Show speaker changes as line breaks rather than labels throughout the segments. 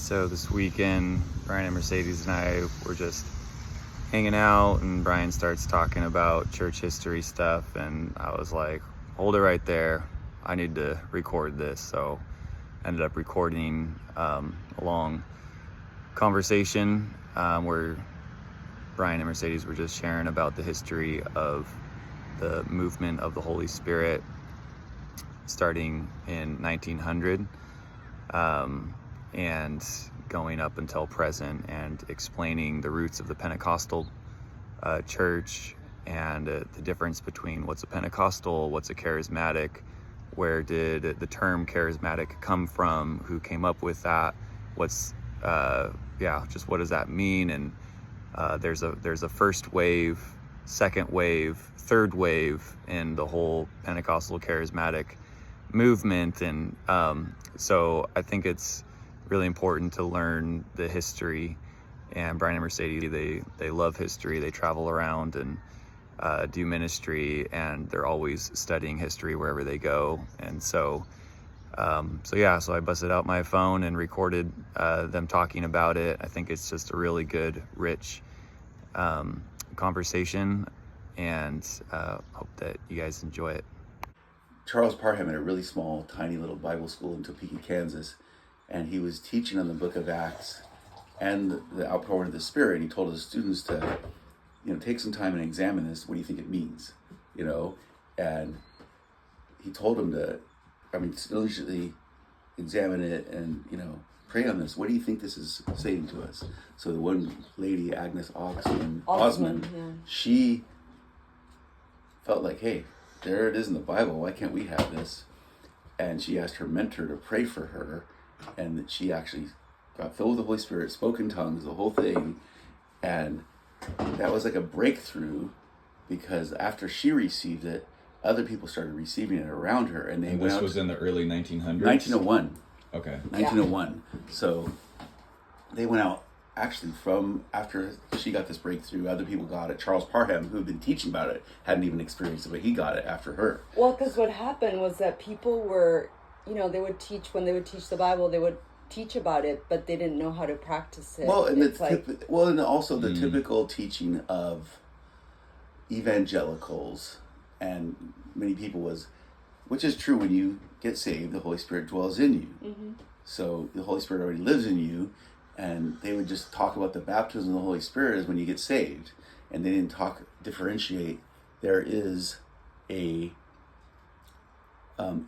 So this weekend, Brian and Mercedes and I were just hanging out, and Brian starts talking about church history stuff, and I was like, hold it right there. I need to record this. So I ended up recording a long conversation where Brian and Mercedes were just sharing about the history of the movement of the Holy Spirit starting in 1900 and going up until present, and explaining the roots of the Pentecostal church and the difference between what's a Pentecostal, what's a charismatic, where did the term charismatic come from, who came up with that, what's just what does that mean, and there's a first wave, second wave, third wave in the whole Pentecostal charismatic movement. And so I think it's really important to learn the history. And Brian and Mercedes, they love history. They travel around and do ministry, and they're always studying history wherever they go. And so I busted out my phone and recorded them talking about it. I think it's just a really good, rich conversation, and hope that you guys enjoy it.
Charles Parham had a really small, tiny little Bible school in Topeka, Kansas, and he was teaching on the book of Acts and the outpouring of the Spirit. He told his students to, take some time and examine this. What do you think it means? And he told them to, diligently examine it and, pray on this. What do you think this is saying to us? So the one lady, Agnes Osmond,
yeah.
She felt like, hey, there it is in the Bible. Why can't we have this? And she asked her mentor to pray for her, and that she actually got filled with the Holy Spirit, spoke in tongues, the whole thing. And that was like a breakthrough, because after she received it, other people started receiving it around her. And
this was in the early 1900s?
1901.
Okay.
1901. Yeah. So they went out, actually, from after she got this breakthrough, other people got it. Charles Parham, who had been teaching about it, hadn't even experienced it, but he got it after her.
Well, because what happened was that people were, they would teach, when they would teach the Bible, they would teach about it, but they didn't know how to practice it.
Well, and also the typical teaching of evangelicals and many people was, which is true, when you get saved, the Holy Spirit dwells in you.
Mm-hmm.
So the Holy Spirit already lives in you, and they would just talk about the baptism of the Holy Spirit as when you get saved, and they didn't differentiate. There is a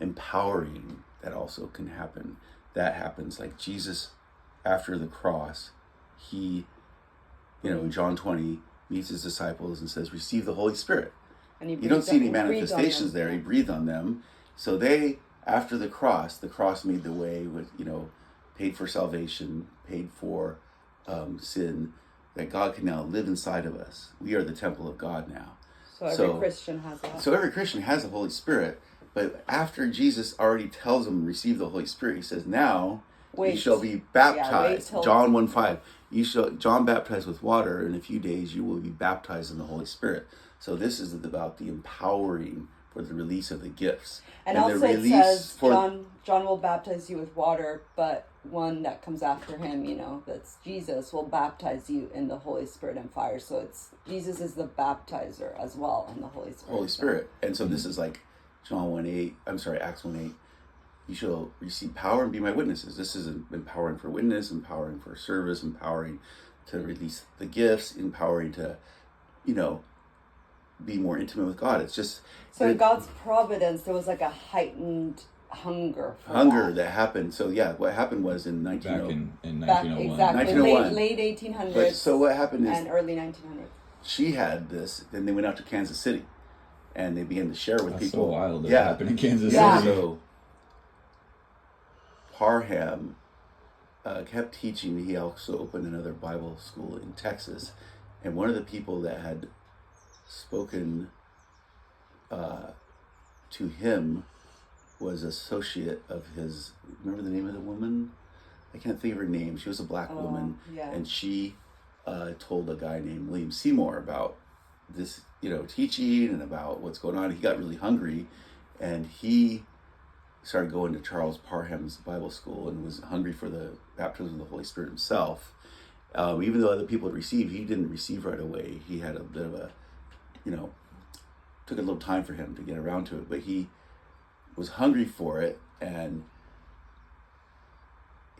empowering that also can happen. That happens, like Jesus, after the cross, he, in John 20, meets his disciples and says, receive the Holy Spirit. And you don't see any manifestations there. He breathed on them. So they, after the cross made the way with, paid for salvation, paid for sin, that God can now live inside of us. We are the temple of God now.
So every Christian has that.
So every Christian has the Holy Spirit. But after Jesus already tells them to receive the Holy Spirit, he says, now you shall be baptized. John 1:5. John baptized with water. In a few days you will be baptized in the Holy Spirit. So this is about the empowering for the release of the gifts.
And also it says, John will baptize you with water, but one that comes after him, that's Jesus, will baptize you in the Holy Spirit and fire. So Jesus is the baptizer as well in the Holy Spirit.
Holy Spirit. And so this is like Acts 1:8. You shall receive power and be my witnesses. This is empowering for witness, empowering for service, empowering to release the gifts, empowering to, be more intimate with God. It's just...
So in God's providence, there was like a heightened hunger
that happened. So what happened was in 1901.
Exactly.
1901.
Late 1800s.
But so what happened is...
And early 1900s.
She had this, then they went out to Kansas City, and they began to share with people.
So wild that happened in Kansas City.
So Parham kept teaching. He also opened another Bible school in Texas, and one of the people that had spoken to him was associate of his. Remember the name of the woman? I can't think of her name. She was a black woman, and she told a guy named William Seymour about this, teaching and about what's going on. He got really hungry, and he started going to Charles Parham's Bible school and was hungry for the baptism of the Holy Spirit himself. Even though other people had received, he didn't receive right away. He had a bit of a, took a little time for him to get around to it, but he was hungry for it and,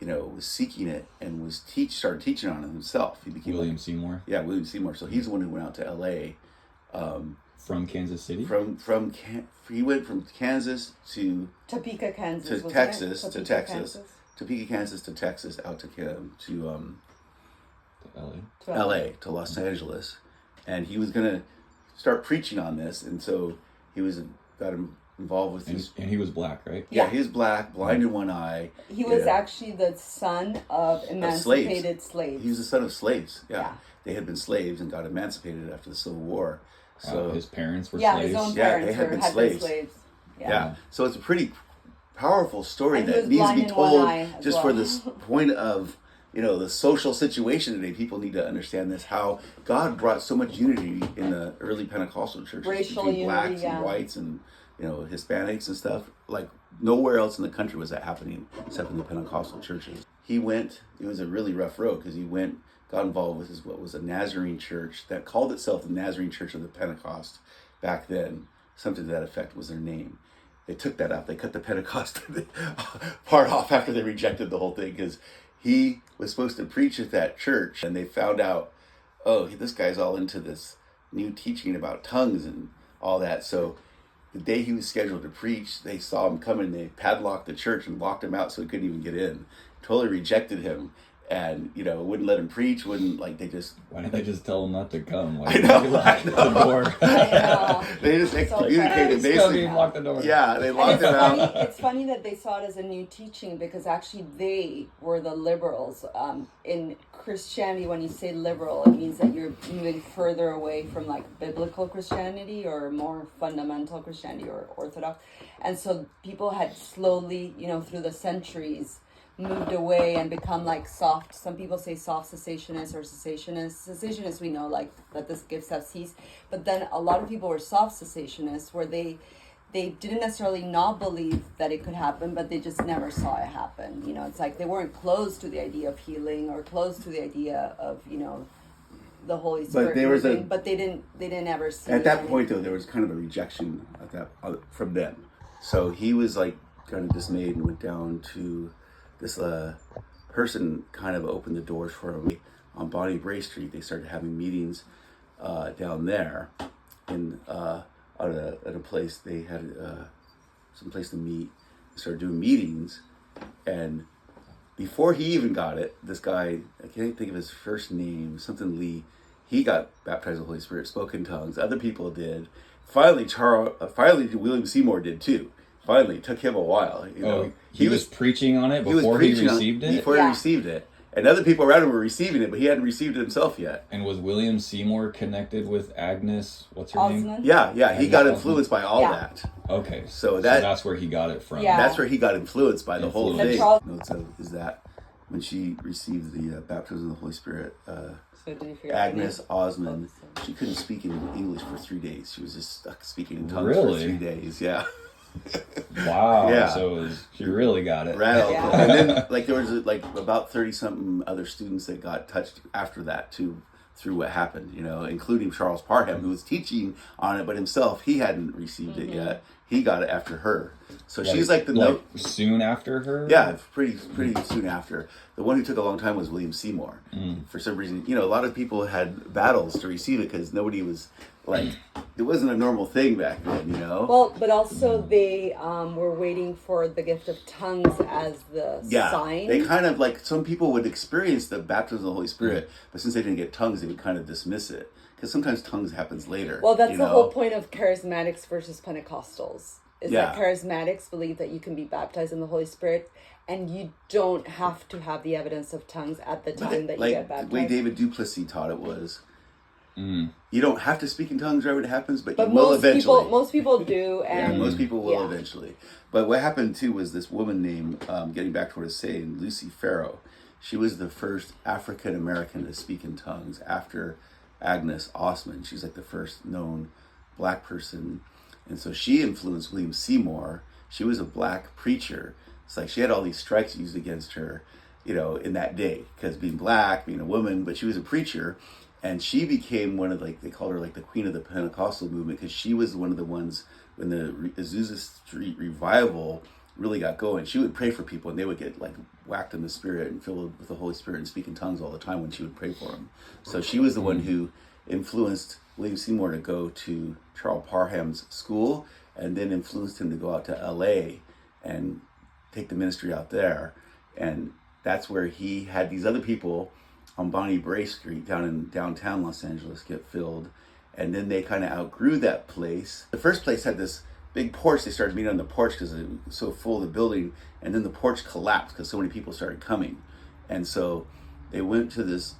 was seeking it and started teaching on it himself. He became
William Seymour.
Yeah, William Seymour. So he's the one who went out to L.A.
From Kansas City.
He went from Kansas to
Topeka, Kansas.
To Texas, Topeka, Kansas to Texas, out to LA, to Los Angeles, and he was gonna start preaching on this, and so he got him involved with this.
And he was black, right?
Yeah, he was black, blind in one eye.
He was actually the son of emancipated slaves.
He was the son of slaves. Yeah. They had been slaves and got emancipated after the Civil War. So
his parents were
slaves.
slaves.
His own parents
they had been slaves.
Yeah.
So it's a pretty powerful story
and
that needs to be told just for this point of, the social situation today. People need to understand this, how God brought so much unity in the early Pentecostal churches.
Racial
between
unity,
blacks and whites and, Hispanics and stuff. Like nowhere else in the country was that happening except in the Pentecostal churches. It was a really rough road because got involved with what was a Nazarene church that called itself the Nazarene Church of the Pentecost back then. Something to that effect was their name. They took that out. They cut the Pentecost part off after they rejected the whole thing because he was supposed to preach at that church, and they found out, this guy's all into this new teaching about tongues and all that. So the day he was scheduled to preach, they saw him coming. They padlocked the church and locked him out so he couldn't even get in. Totally rejected him. And, wouldn't let him preach, Why
didn't they just tell him not to come?
I know.
The door.
They just excommunicated, basically.
Lock the door.
Yeah, they locked him out.
It's funny that they saw it as a new teaching because actually they were the liberals. In Christianity, when you say liberal, it means that you're moving further away from biblical Christianity or more fundamental Christianity or Orthodox. And so people had slowly, through the centuries, moved away and become soft. Some people say soft cessationists or cessationists. Cessationists, we know that this gifts have ceased. But then a lot of people were soft cessationists where they didn't necessarily not believe that it could happen, but they just never saw it happen. It's like they weren't closed to the idea of healing or closed to the idea of, the Holy Spirit. But they didn't ever see
at that point though, there was kind of a rejection from them. So he was kind of dismayed and went down to this person kind of opened the doors for him on Bonnie Bray Street. They started having meetings down there at a place. They had some place to meet. They started doing meetings, and before he even got it, this guy, I can't think of his first name, something Lee, he got baptized with the Holy Spirit, spoke in tongues. Other people did. Finally, William Seymour did too. Finally, it took him a while.
He was preaching on it before he received it?
Before he received it. And other people around him were receiving it, but he hadn't received it himself yet.
And was William Seymour connected with Agnes? What's her name?
Yeah. He got influenced by all that.
Okay.
So that's
where he got it from.
Yeah.
That's where he got influenced by the whole thing. Notes is that when she received the baptism of the Holy Spirit, Agnes Osmond, she couldn't speak in English for 3 days. She was just stuck speaking in tongues for 3 days. Yeah.
Wow.
Yeah.
So she really got it.
Rattled. Yeah. And then there was about 30 something other students that got touched after that too, through what happened, including Charles Parham, who was teaching on it, but himself, he hadn't received it yet. He got it after her. So she's
soon after her?
Yeah, pretty soon after. The one who took a long time was William Seymour. For some reason, a lot of people had battles to receive it because nobody was it wasn't a normal thing back then,
Well, but also they were waiting for the gift of tongues as the sign.
They kind of some people would experience the baptism of the Holy Spirit, but since they didn't get tongues, they would kind of dismiss it. Because sometimes tongues happens later.
Well, that's the whole point of charismatics versus Pentecostals. Is that charismatics believe that you can be baptized in the Holy Spirit, and you don't have to have the evidence of tongues at the time that you get baptized.
The way David Duplessis taught it was, you don't have to speak in tongues right when it happens, but you will eventually.
Most people do. And
most people will eventually. But what happened too was this woman named, getting back to what I was saying, Lucy Farrow. She was the first African American to speak in tongues after Agnes Osmond. She's the first known black person. And so she influenced William Seymour she was a black preacher. It's like she had all these strikes used against her, in that day, because being black, being a woman, but she was a preacher. And she became one of, like, they called her like the queen of the Pentecostal movement, because she was one of the ones when the Azusa Street revival really got going. She would pray for people, and they would get like whacked in the spirit and filled with the Holy Spirit and speak in tongues all the time when she would pray for them. So she was the one who influenced William Seymour to go to Charles Parham's school, and then influenced him to go out to LA and take the ministry out there. And that's where he had these other people on Bonnie Bray Street down in downtown Los Angeles get filled. And then they kind of outgrew that place. The first place had this big porch. They started meeting on the porch because it was so full of the building. And then the porch collapsed because so many people started coming. And so they went to this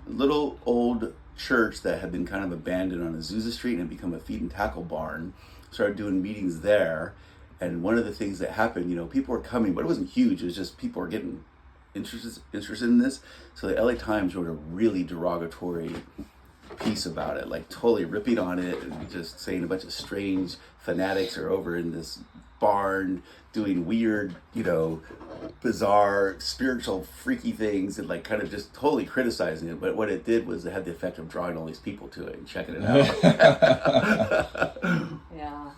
little old church that had been kind of abandoned on Azusa Street and had become a feed and tackle barn. Started doing meetings there. And one of the things that happened, people were coming, but it wasn't huge. It was just people were getting interested in this. So the LA Times wrote a really derogatory piece about it, like totally ripping on it and just saying a bunch of strange fanatics are over in this barn doing weird, bizarre, spiritual, freaky things, and like kind of just totally criticizing it. But what it did was it had the effect of drawing all these people to it and checking it out.
Yeah.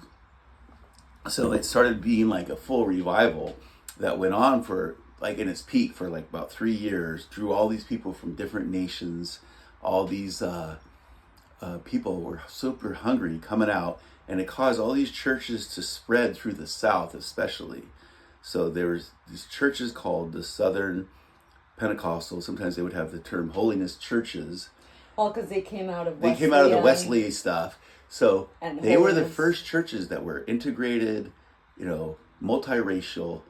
So it started being like a full revival that went on for, like, in its peak for like about 3 years, drew all these people from different nations. All these people were super hungry coming out, and it caused all these churches to spread through the South, especially. So there was these churches called the Southern Pentecostal. Sometimes they would have the term holiness churches.
Well, because they came out of
the Wesley stuff. So they were the first churches that were integrated, multiracial,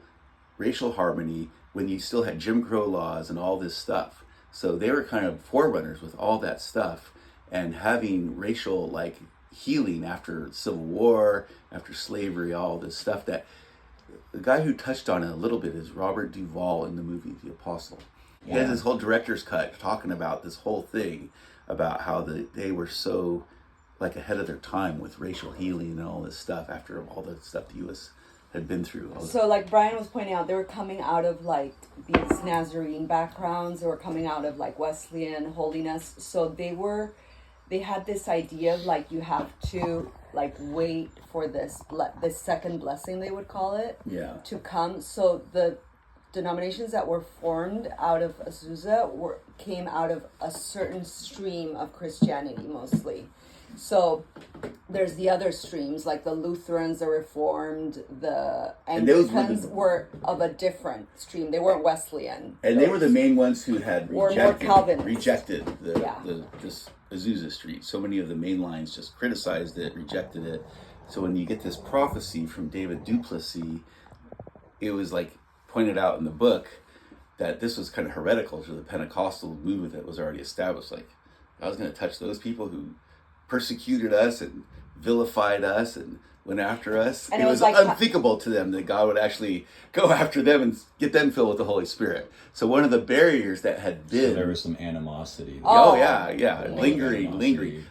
racial harmony, when you still had Jim Crow laws and all this stuff. So they were kind of forerunners with all that stuff, and having racial like healing after Civil War, after slavery, all this stuff. That the guy who touched on it a little bit is Robert Duvall in the movie The Apostle. He has this whole director's cut talking about this whole thing, about how they were so like ahead of their time with racial healing and all this stuff after all the stuff the U.S. had been through.
So like Brian was pointing out, they were coming out of like these Nazarene backgrounds. They were coming out of like Wesleyan holiness. So they had this idea of like, you have to like wait for this second blessing, they would call it, to come. So the denominations that were formed out of Azusa came out of a certain stream of Christianity mostly. So there's the other streams, like the Lutherans, the Reformed, the Anglicans were of a different stream. They weren't Wesleyan.
And they were the main ones who had rejected this Azusa Street. So many of the main lines just criticized it, rejected it. So when you get this prophecy from David Duplessis, it was like pointed out in the book that this was kind of heretical to the Pentecostal movement that was already established. Like, I was going to touch those people who persecuted us and vilified us and went after us.
And
it was like unthinkable to them that God would actually go after them and get them filled with the Holy Spirit. So one of the barriers that had been...
So there was some animosity.
Lingering.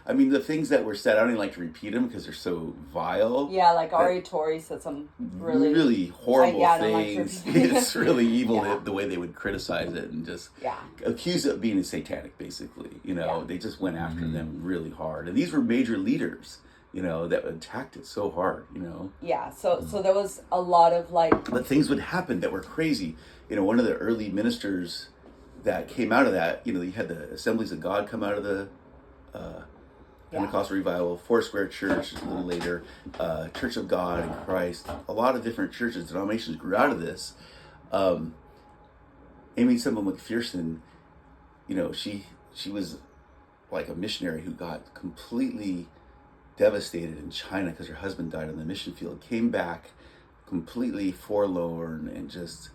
I mean, the things that were said, I don't even like to repeat them because they're so vile.
Yeah, like Ari Tori said some really
horrible things. It's really evil the way they would criticize it and just accuse it of being satanic, basically. They just went after them really hard. And these were major leaders, that attacked it so hard,
Yeah, so there was a lot of like...
But things would happen that were crazy. One of the early ministers that came out of that, you had the Assemblies of God come out of the Pentecostal Revival, Foursquare Church a little later, Church of God in Christ. A lot of different churches, denominations grew out of this. Amy Semple McPherson, she was like a missionary who got completely devastated in China because her husband died on the mission field, came back completely forlorn and just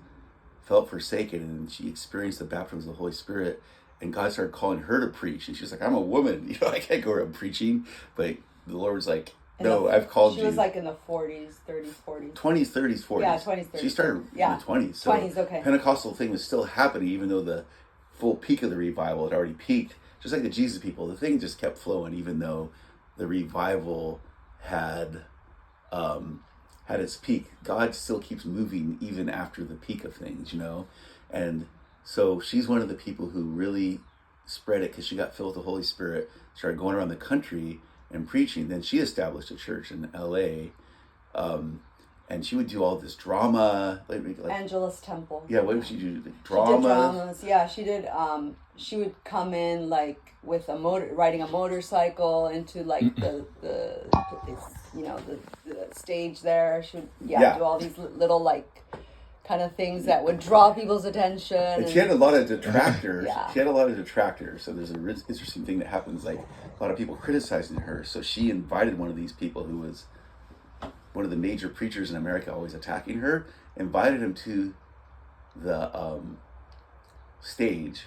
felt forsaken, and she experienced the baptism of the Holy Spirit, and God started calling her to preach, and she's like, I'm a woman, I can't go around preaching, but the Lord was like, no, I've called you.
She was like in the 40s, 30s, 40s.
20s, 30s, 40s.
Yeah, 20s, 30s.
She started in the 20s. So
20s, okay.
Pentecostal thing was still happening, even though the full peak of the revival had already peaked. Just like the Jesus people, the thing just kept flowing, even though the revival had had its peak. God still keeps moving even after the peak of things, And so she's one of the people who really spread it because she got filled with the Holy Spirit, started going around the country and preaching. Then she established a church in LA. And she would do all this drama, like
Angela's Temple.
Yeah, what would she do?
She did
Dramas.
dramas. Yeah, she did. She would come in like with riding a motorcycle into like the stage there. She would do all these little like kind of things that would draw people's attention.
And she had a lot of detractors.
Yeah.
She had a lot of detractors. So there's an interesting thing that happens. Like a lot of people criticizing her. So she invited one of these people who was one of the major preachers in America, always attacking her, invited him to the stage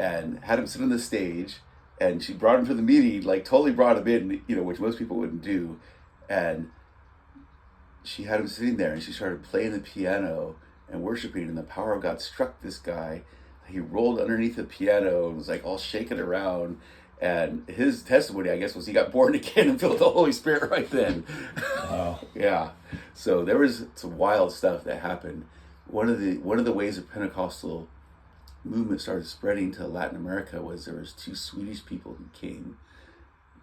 and had him sit on the stage, and she brought him to the meeting, like totally brought him in, which most people wouldn't do. And she had him sitting there and she started playing the piano and worshiping, and the power of God struck this guy. He rolled underneath the piano and was like all shaking around. And his testimony, I guess, was he got born again and filled with the Holy Spirit right then.
Wow.
Yeah. So there was some wild stuff that happened. One of the ways the Pentecostal movement started spreading to Latin America was there was 2 Swedish people who came.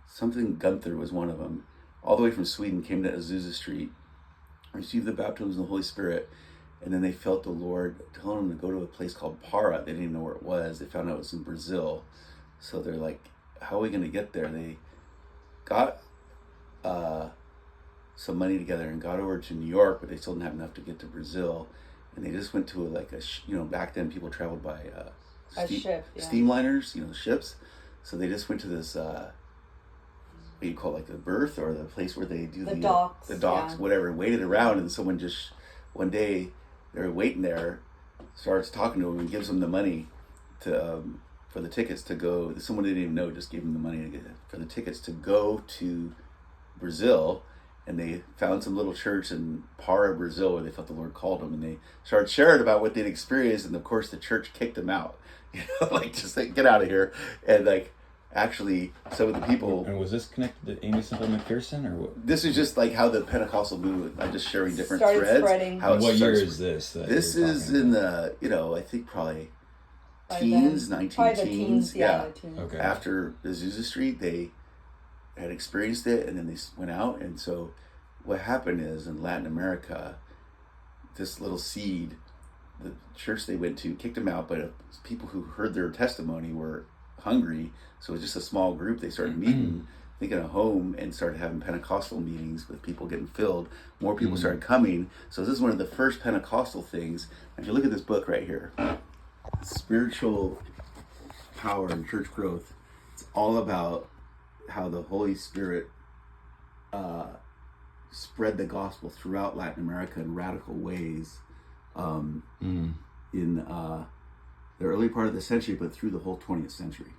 Something Gunther was one of them. All the way from Sweden, came to Azusa Street, received the baptism of the Holy Spirit, and then they felt the Lord telling them to go to a place called Para. They didn't even know where it was. They found out it was in Brazil. So they're like, how are we going to get there? They got some money together and got over to New York, but they still didn't have enough to get to Brazil. And they just went to back then people traveled by
ship,
steamliners, ships. So they just went to this, what do you call it, like the berth or the place where they do
the docks,
whatever, and waited around. And someone just, one day, they're waiting there, starts talking to them and gives them the money to, for the tickets to go. Someone they didn't even know just gave them the money for the tickets to go to Brazil. And they found some little church in Para, Brazil, where they felt the Lord called them, and they started sharing about what they'd experienced. And of course, the church kicked them out, just like, get out of here. And like, actually, some of the people.
And was this connected to Amy Semple McPherson, or what?
This is just like how the Pentecostal movement. I'm just sharing different
started
threads.
Spreading.
What year is this?
This is in the, I think probably teens, 19-teens.
Yeah.
Okay.
After Azusa Street, they had experienced it, and then they went out. And so what happened is, in Latin America, this little seed, the church they went to kicked them out, but people who heard their testimony were hungry. So it was just a small group. They started meeting, thinking a home, and started having Pentecostal meetings with people getting filled. More people started coming. So this is one of the first Pentecostal things. If you look at this book right here, Spiritual Power and Church Growth, it's all about how the Holy Spirit spread the gospel throughout Latin America in radical ways in the early part of the century, but through the whole 20th century.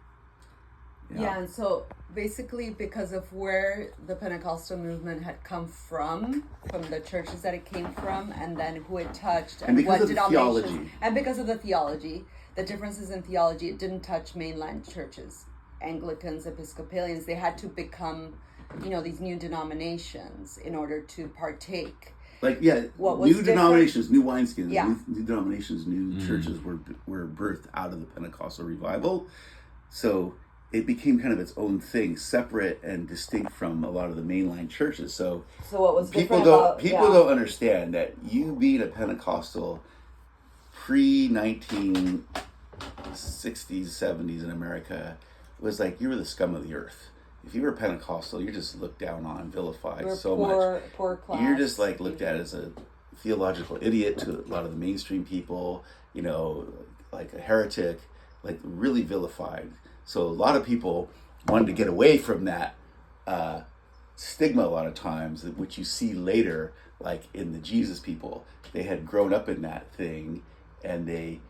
Yeah, and so basically because of where the Pentecostal movement had come from the churches that it came from, and then who it touched, and what denominations, and because of the theology, the differences in theology, it didn't touch mainline churches. Anglicans, Episcopalians, they had to become, these new denominations in order to partake.
Like, new denominations, new wineskins, new denominations, new churches were birthed out of the Pentecostal revival. So it became kind of its own thing, separate and distinct from a lot of the mainline churches. So
what was
people don't understand that you being a Pentecostal pre-1960s, 70s in America was like you were the scum of the earth. If you were Pentecostal, you're just looked down on, vilified much.
Poor class.
You're just like looked at as a theological idiot to a lot of the mainstream people, like a heretic, like really vilified. So a lot of people wanted to get away from that stigma a lot of times, which you see later, like in the Jesus people. They had grown up in that thing, and they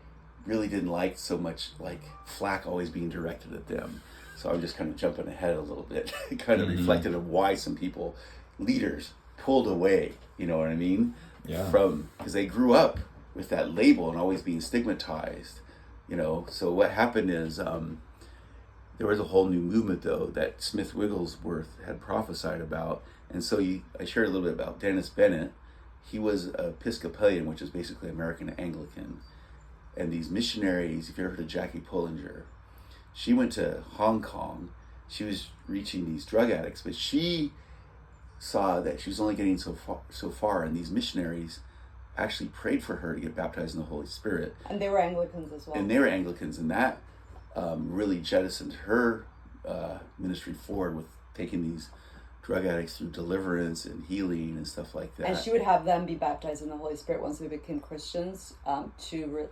really didn't like so much like flack always being directed at them. So I'm just kind of jumping ahead a little bit, kind of reflective of why some people, leaders, pulled away, you know what I mean?
Yeah.
Because they grew up with that label and always being stigmatized, So what happened is there was a whole new movement, though, that Smith Wigglesworth had prophesied about, And so I shared a little bit about Dennis Bennett. He was Episcopalian, which is basically American Anglican. And these missionaries, if you ever heard of Jackie Pullinger, she went to Hong Kong. She was reaching these drug addicts, but she saw that she was only getting so far, and these missionaries actually prayed for her to get baptized in the Holy Spirit.
And they were Anglicans as well.
And they were Anglicans, and that really jettisoned her ministry forward with taking these drug addicts through deliverance and healing and stuff like that.
And she would have them be baptized in the Holy Spirit once they became Christians, to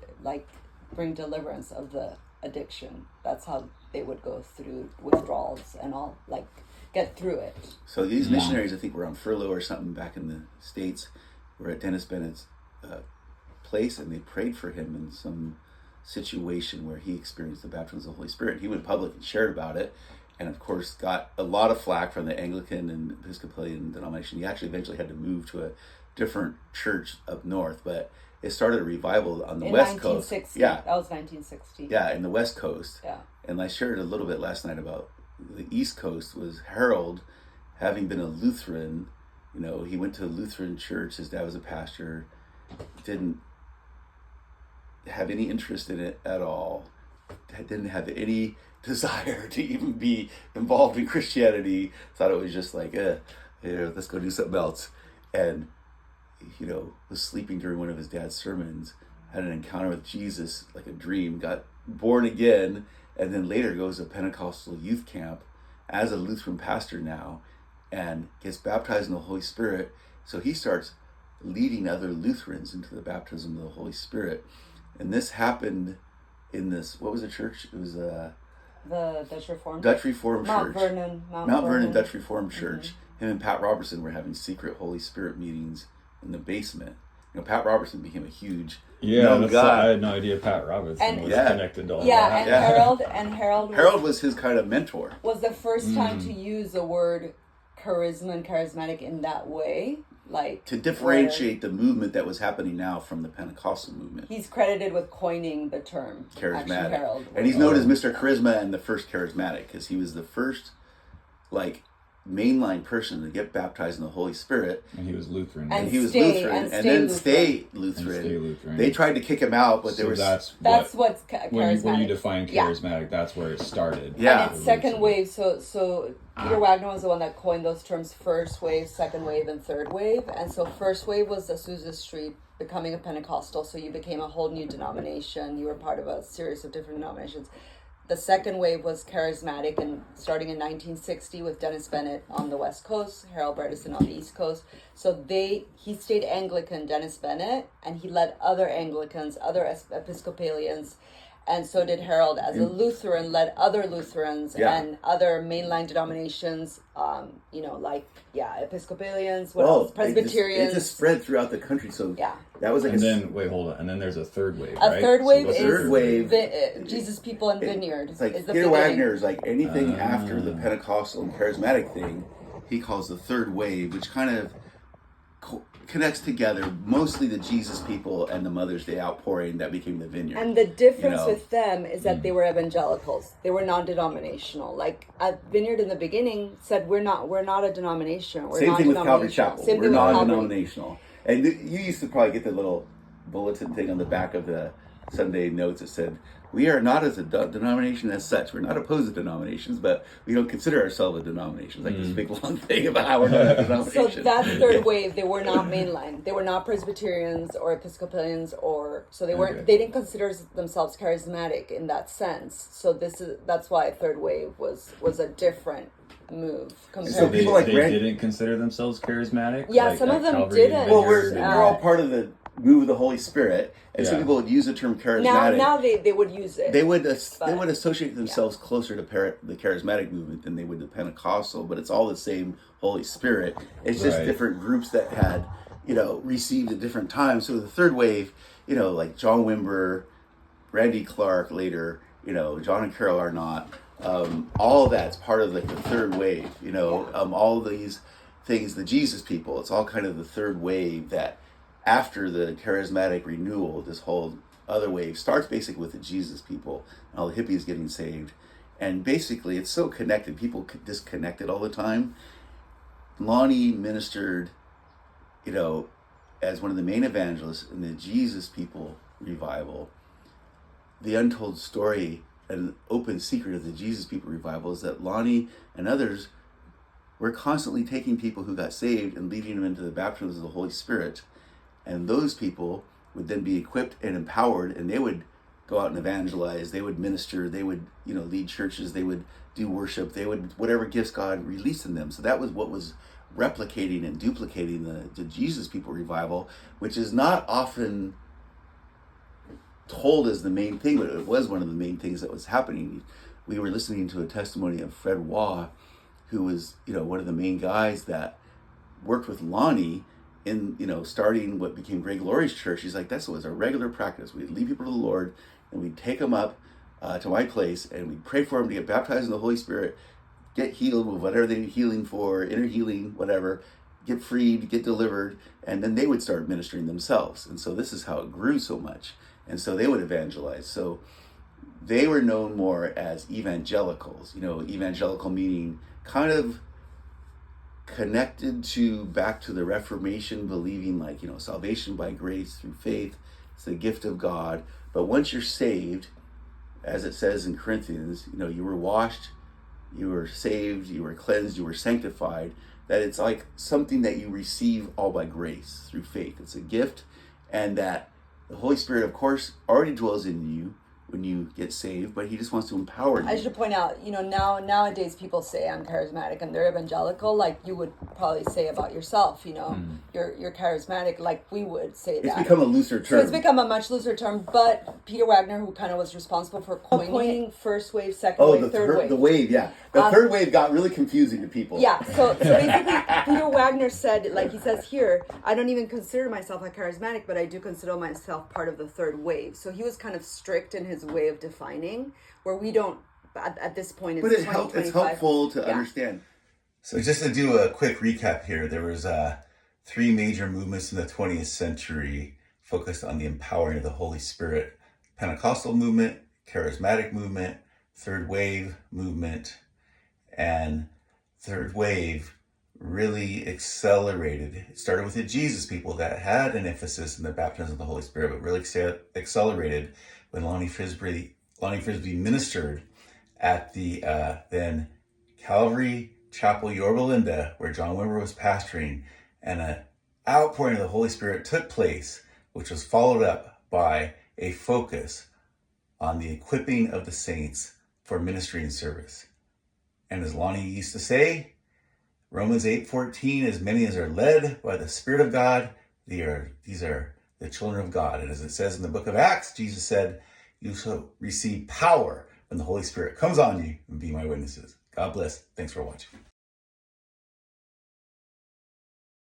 bring deliverance of the addiction. That's how they would go through withdrawals and all, like get through it.
So these missionaries, I think, were on furlough or something back in the States, were at Dennis Bennett's place, and they prayed for him in some situation where he experienced the baptism of the Holy Spirit. He went public and shared about it, and of course got a lot of flack from the Anglican and Episcopalian denomination. He actually eventually had to move to a different church up north, but it started a revival on the West Coast.
1960.
Yeah,
That was 1960.
yeah, in the West Coast.
Yeah.
And I shared a little bit last night about the East Coast. Was Harold, having been a Lutheran, he went to a Lutheran church. His dad was a pastor. Didn't have any interest in it at all. Didn't have any desire to even be involved in Christianity. Thought it was just like, let's go do something else. And, was sleeping during one of his dad's sermons, had an encounter with Jesus, like a dream, got born again, and then later goes to Pentecostal youth camp as a Lutheran pastor now, and gets baptized in the Holy Spirit. So he starts leading other Lutherans into the baptism of the Holy Spirit. And this happened in this, what was the church? It was
The Dutch Reformed.
Dutch Reformed
Mount
Church.
Mount Vernon
Dutch Reformed Church. Him and Pat Robertson were having secret Holy Spirit meetings in the basement. Pat Robertson became a huge known guy.
I had no idea Pat Robertson was connected to all that.
Harold was his kind of mentor.
Was the first time to use the word charisma and charismatic in that way, like
to differentiate the movement that was happening now from the Pentecostal movement.
He's credited with coining the term
charismatic.
Actually, Harold.
And he's known as Mr. Charisma and the first charismatic, because he was the first mainline person to get baptized in the Holy Spirit.
And he was Lutheran.
And
he was
stay
Lutheran, and then stay Lutheran. They tried to kick him out, but
so
that's
what's charismatic.
When you define charismatic, that's where it started.
Yeah.
And it's second wave. So Peter Wagner was the one that coined those terms: first wave, second wave, and third wave. And so first wave was Azusa Street becoming a Pentecostal. So you became a whole new denomination. You were part of a series of different denominations. The second wave was charismatic, and starting in 1960 with Dennis Bennett on the West Coast, Harold Bredesen on the East Coast. So he stayed Anglican, Dennis Bennett, and he led other Anglicans, other Episcopalians, and so did Harold as a Lutheran, led other Lutherans and other mainline denominations, Episcopalians, Presbyterians.
It just spread throughout the country. So that was like.
And then hold on. And then there's a third wave.
A
right?
third wave
is
Jesus People and Vineyard.
It's like
is the
Peter
beginning.
Wagner is like anything after the Pentecostal and charismatic thing, he calls the third wave, which kind of connects together mostly the Jesus People and the Mother's Day outpouring that became the Vineyard.
And the difference with them is that they were evangelicals. They were non-denominational. Like at Vineyard in the beginning said, we're not a denomination. We're
Same thing with Calvary Chapel. We're non-denominational. And you used to probably get the little bulletin thing on the back of the Sunday notes that said, we are not as a denomination as such. We're not opposed to denominations, but we don't consider ourselves a denomination. It's like this big long thing about how we're not a denomination.
So that third wave, they were not mainline. They were not Presbyterians or Episcopalians, so they weren't. They didn't consider themselves charismatic in that sense. So that's why third wave was a different move.
So people
they didn't consider themselves charismatic.
Yeah, some of them didn't.
Well, we're all part of the move of the Holy Spirit, and some people would use the term charismatic.
Now they would use it.
They would associate themselves closer to the charismatic movement than they would the Pentecostal, but it's all the same Holy Spirit. It's just different groups that had, received at different times. So the third wave, like John Wimber, Randy Clark later, John and Carol Arnott, all that's part of like the third wave. All these things, the Jesus People, it's all kind of the third wave that. After the Charismatic Renewal, this whole other wave starts basically with the Jesus People and all the hippies getting saved. And basically it's so connected. People disconnected all the time. Lonnie ministered, as one of the main evangelists in the Jesus People revival. The untold story, an open secret of the Jesus People revival, is that Lonnie and others were constantly taking people who got saved and leading them into the baptism of the Holy Spirit. And those people would then be equipped and empowered, and they would go out and evangelize, they would minister, they would, lead churches, they would do worship, they would, whatever gifts God released in them. So that was what was replicating and duplicating the Jesus People revival, which is not often told as the main thing, but it was one of the main things that was happening. We were listening to a testimony of Fred Waugh, who was, one of the main guys that worked with Lonnie in, starting what became Greg Laurie's church. He's like, that was a regular practice. We'd lead people to the Lord, and we'd take them up to my place, and we'd pray for them to get baptized in the Holy Spirit, get healed with whatever they need healing for, inner healing, whatever, get freed, get delivered, and then they would start ministering themselves. And so this is how it grew so much. And so they would evangelize. So they were known more as evangelicals, evangelical meaning kind of connected back to the Reformation, believing like, salvation by grace through faith. It's the gift of God. But once you're saved, as it says in Corinthians, you were washed, you were saved, you were cleansed, you were sanctified, that it's like something that you receive all by grace through faith. It's a gift, and that the Holy Spirit, of course, already dwells in you when you get saved, but he just wants to empower you.
I should point out, nowadays people say I'm charismatic and they're evangelical, like you would probably say about yourself, you're charismatic, like we would say that.
It's become a looser term.
So it's become a much looser term, but Peter Wagner, who kind of was responsible for coining first wave, second wave, third wave.
The wave, yeah. The third wave got really confusing to people.
Yeah, so basically Peter Wagner said, like he says here, I don't even consider myself a charismatic, but I do consider myself part of the third wave. So he was kind of strict in his way of defining, where we don't, at this point, it's 2025.
It's helpful to understand.
So just to do a quick recap here, there was three major movements in the 20th century focused on the empowering of the Holy Spirit. Pentecostal movement, Charismatic movement, Third Wave movement. And Third Wave really accelerated. It started with the Jesus People that had an emphasis in the baptism of the Holy Spirit, but really accelerated when Lonnie Frisbee ministered at the then Calvary Chapel, Yorba Linda, where John Wimber was pastoring, and an outpouring of the Holy Spirit took place, which was followed up by a focus on the equipping of the saints for ministry and service. And as Lonnie used to say, Romans 8:14, as many as are led by the Spirit of God, these are the children of God. And as it says in the book of Acts, Jesus said, you shall receive power when the Holy Spirit comes on you and be my witnesses. God bless. Thanks for watching.